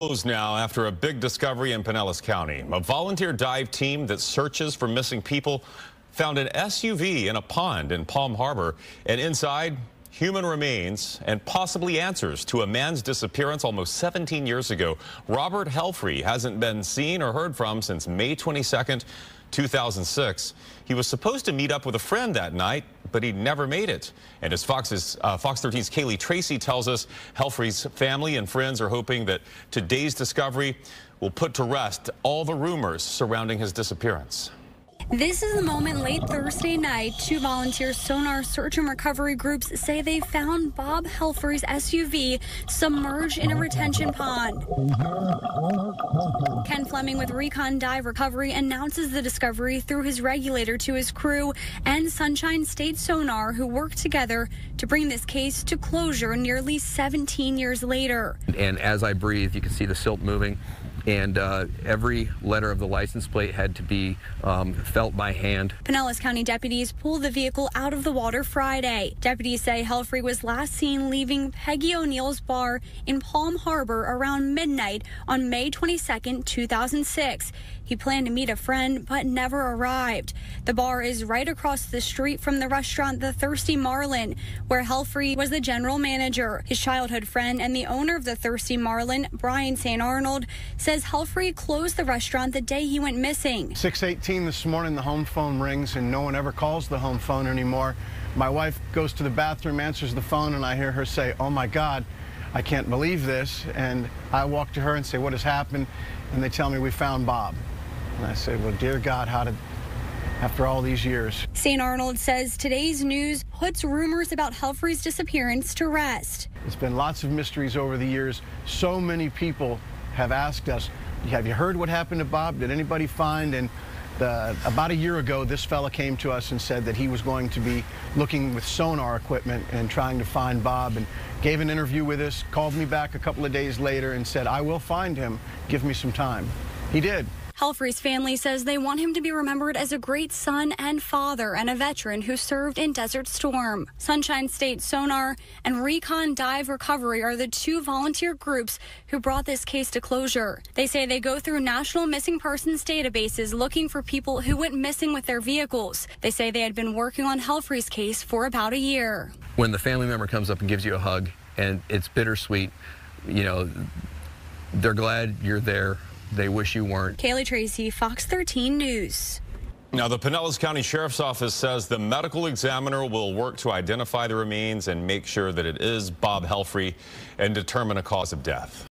Closed now after a big discovery in Pinellas County. A volunteer dive team that searches for missing people found an SUV in a pond in Palm Harbor, and inside, human remains and possibly answers to a man's disappearance almost 17 years ago. Robert Helfrey hasn't been seen or heard from since May 22nd, 2006. He was supposed to meet up with a friend that night, but he never made it. And as Fox 13's Kaylee Tracy tells us, Helfrey's family and friends are hoping that today's discovery will put to rest all the rumors surrounding his disappearance. This is the moment late Thursday night. Two volunteer sonar search and recovery groups say they found Bob Helfrey's SUV submerged in a retention pond. Ken Fleming with Recon Dive Recovery announces the discovery through his regulator to his crew and Sunshine State Sonar, who worked together to bring this case to closure nearly 17 years later. And as I breathe, you can see the silt moving. And every letter of the license plate had to be felt by hand. Pinellas County deputies pulled the vehicle out of the water Friday. Deputies say Helfrey was last seen leaving Peggy O'Neill's bar in Palm Harbor around midnight on May 22nd, 2006. He planned to meet a friend but never arrived. The bar is right across the street from the restaurant The Thirsty Marlin, where Helfrey was the general manager. His childhood friend and the owner of the Thirsty Marlin, Brian St. Arnold, says Helfrey closed the restaurant the day he went missing. 6:18 this morning, the home phone rings and no one ever calls the home phone anymore. My wife goes to the bathroom, answers the phone, and I hear her say, "Oh my God, I can't believe this." And I walk to her and say, "What has happened?" And they tell me, "We found Bob." And I say, "Well, dear God, how did, after all these years?" St. Arnold says today's news puts rumors about Helfrey's disappearance to rest. It's been lots of mysteries over the years. So many people have asked us, "Have you heard what happened to Bob? Did anybody find?" And about a year ago, this fella came to us and said that he was going to be looking with sonar equipment and trying to find Bob, and gave an interview with us, called me back a couple of days later and said, "I will find him. Give me some time." He did. Helfrey's family says they want him to be remembered as a great son and father and a veteran who served in Desert Storm. Sunshine State Sonar and Recon Dive Recovery are the two volunteer groups who brought this case to closure. They say they go through national missing persons databases looking for people who went missing with their vehicles. They say they had been working on Helfrey's case for about a year. When the family member comes up and gives you a hug, and it's bittersweet, you know, they're glad you're there. They wish you weren't. Kaylee Tracy, Fox 13 News. Now, the Pinellas County Sheriff's Office says the medical examiner will work to identify the remains and make sure that it is Bob Helfrey and determine a cause of death.